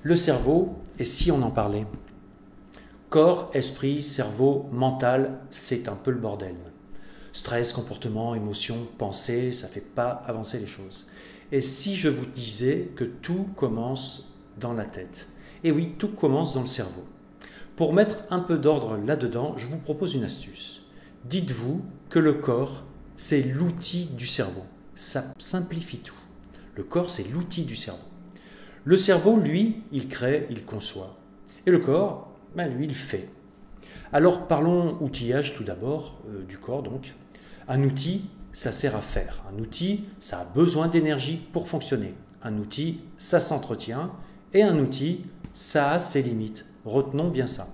Le cerveau, et si on en parlait? Corps, esprit, cerveau, mental, c'est un peu le bordel. Stress, comportement, émotion, pensée, ça ne fait pas avancer les choses. Et si je vous disais que tout commence dans la tête? Et oui, tout commence dans le cerveau. Pour mettre un peu d'ordre là-dedans, je vous propose une astuce. Dites-vous que le corps, c'est l'outil du cerveau. Ça simplifie tout. Le corps, c'est l'outil du cerveau. Le cerveau, lui, il crée, il conçoit. Et le corps, lui, il fait. Alors parlons outillage tout d'abord, du corps donc. Un outil, ça sert à faire. Un outil, ça a besoin d'énergie pour fonctionner. Un outil, ça s'entretient. Et un outil, ça a ses limites. Retenons bien ça.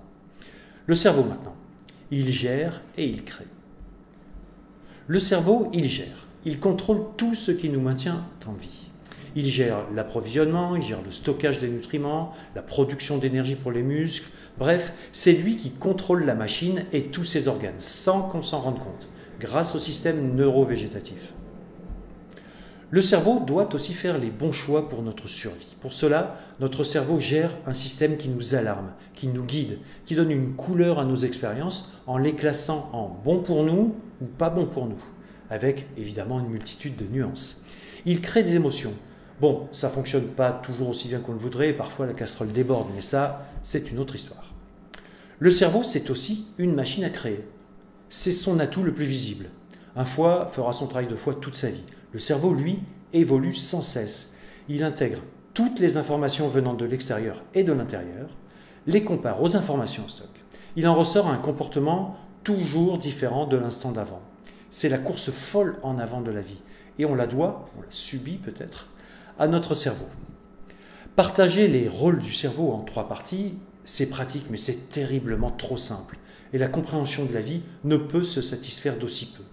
Le cerveau maintenant, il gère et il crée. Le cerveau, il gère. Il contrôle tout ce qui nous maintient en vie. Il gère l'approvisionnement, il gère le stockage des nutriments, la production d'énergie pour les muscles. Bref, c'est lui qui contrôle la machine et tous ses organes, sans qu'on s'en rende compte, grâce au système neurovégétatif. Le cerveau doit aussi faire les bons choix pour notre survie. Pour cela, notre cerveau gère un système qui nous alarme, qui nous guide, qui donne une couleur à nos expériences en les classant en bon pour nous ou pas bon pour nous, avec évidemment une multitude de nuances. Il crée des émotions. Bon, ça ne fonctionne pas toujours aussi bien qu'on le voudrait, et parfois la casserole déborde, mais ça, c'est une autre histoire. Le cerveau, c'est aussi une machine à créer. C'est son atout le plus visible. Un foie fera son travail de foie toute sa vie. Le cerveau, lui, évolue sans cesse. Il intègre toutes les informations venant de l'extérieur et de l'intérieur, les compare aux informations en stock. Il en ressort un comportement toujours différent de l'instant d'avant. C'est la course folle en avant de la vie. Et on la subit peut-être, à notre cerveau. Partager les rôles du cerveau en 3 parties, c'est pratique, mais c'est terriblement trop simple. Et la compréhension de la vie ne peut se satisfaire d'aussi peu.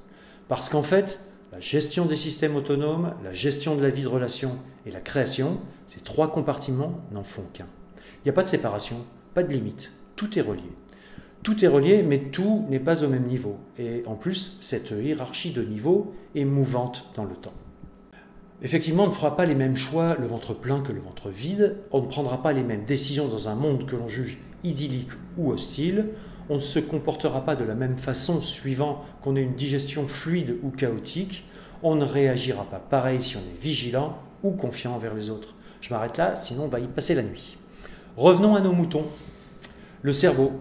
Parce qu'en fait, la gestion des systèmes autonomes, la gestion de la vie de relation et la création, ces 3 compartiments n'en font qu'un. Il n'y a pas de séparation, pas de limite, tout est relié. Tout est relié, mais tout n'est pas au même niveau. Et en plus, cette hiérarchie de niveaux est mouvante dans le temps. Effectivement, on ne fera pas les mêmes choix le ventre plein que le ventre vide. On ne prendra pas les mêmes décisions dans un monde que l'on juge idyllique ou hostile. On ne se comportera pas de la même façon suivant qu'on ait une digestion fluide ou chaotique. On ne réagira pas pareil si on est vigilant ou confiant envers les autres. Je m'arrête là, sinon on va y passer la nuit. Revenons à nos moutons. Le cerveau.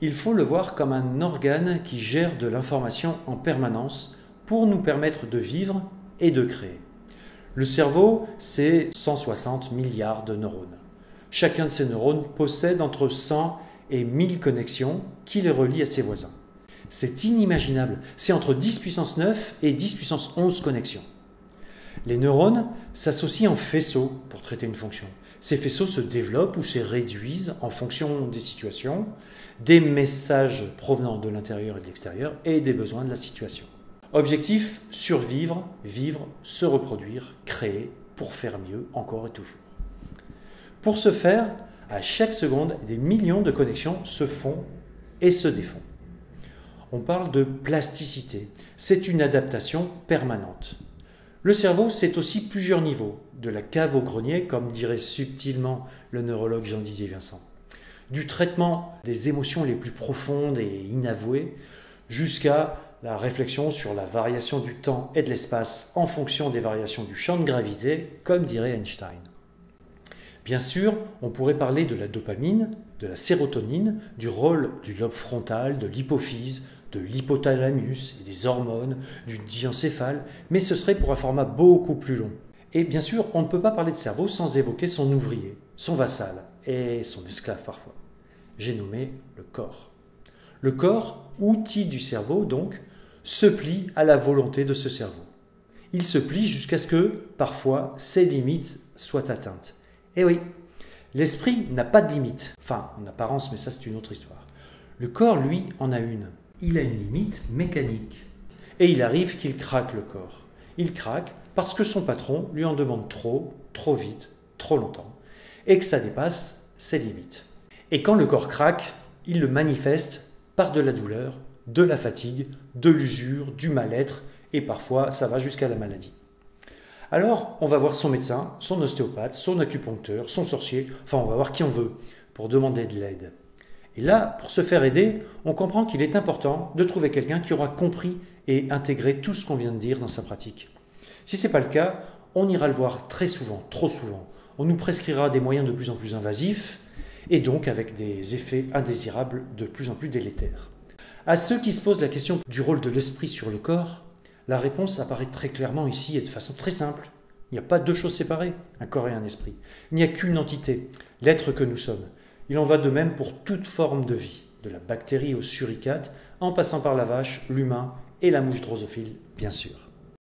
Il faut le voir comme un organe qui gère de l'information en permanence pour nous permettre de vivre et de créer. Le cerveau, c'est 160 milliards de neurones. Chacun de ces neurones possède entre 100 et 1000 connexions qui les relient à ses voisins. C'est inimaginable, c'est entre 10 puissance 9 et 10 puissance 11 connexions. Les neurones s'associent en faisceaux pour traiter une fonction. Ces faisceaux se développent ou se réduisent en fonction des situations, des messages provenant de l'intérieur et de l'extérieur et des besoins de la situation. Objectif, survivre, vivre, se reproduire, créer pour faire mieux encore et toujours. Pour ce faire, à chaque seconde, des millions de connexions se font et se défont. On parle de plasticité. C'est une adaptation permanente. Le cerveau, c'est aussi plusieurs niveaux, de la cave au grenier, comme dirait subtilement le neurologue Jean-Didier Vincent. Du traitement des émotions les plus profondes et inavouées, jusqu'à la réflexion sur la variation du temps et de l'espace en fonction des variations du champ de gravité, comme dirait Einstein. Bien sûr, on pourrait parler de la dopamine, de la sérotonine, du rôle du lobe frontal, de l'hypophyse, de l'hypothalamus et des hormones, du diencéphale, mais ce serait pour un format beaucoup plus long. Et bien sûr, on ne peut pas parler de cerveau sans évoquer son ouvrier, son vassal et son esclave parfois. J'ai nommé le corps. Le corps, outil du cerveau donc, se plie à la volonté de ce cerveau. Il se plie jusqu'à ce que, parfois, ses limites soient atteintes. Et oui, l'esprit n'a pas de limite. Enfin, en apparence, mais ça c'est une autre histoire. Le corps, lui, en a une. Il a une limite mécanique. Et il arrive qu'il craque le corps. Il craque parce que son patron lui en demande trop, trop vite, trop longtemps, et que ça dépasse ses limites. Et quand le corps craque, il le manifeste par de la douleur, de la fatigue, de l'usure, du mal-être, et parfois ça va jusqu'à la maladie. Alors, on va voir son médecin, son ostéopathe, son acupuncteur, son sorcier, enfin on va voir qui on veut pour demander de l'aide. Et là, pour se faire aider, on comprend qu'il est important de trouver quelqu'un qui aura compris et intégré tout ce qu'on vient de dire dans sa pratique. Si ce n'est pas le cas, on ira le voir très souvent, trop souvent. On nous prescrira des moyens de plus en plus invasifs et donc avec des effets indésirables de plus en plus délétères. À ceux qui se posent la question du rôle de l'esprit sur le corps, la réponse apparaît très clairement ici et de façon très simple. Il n'y a pas deux choses séparées, un corps et un esprit. Il n'y a qu'une entité, l'être que nous sommes. Il en va de même pour toute forme de vie, de la bactérie au suricate, en passant par la vache, l'humain et la mouche drosophile, bien sûr.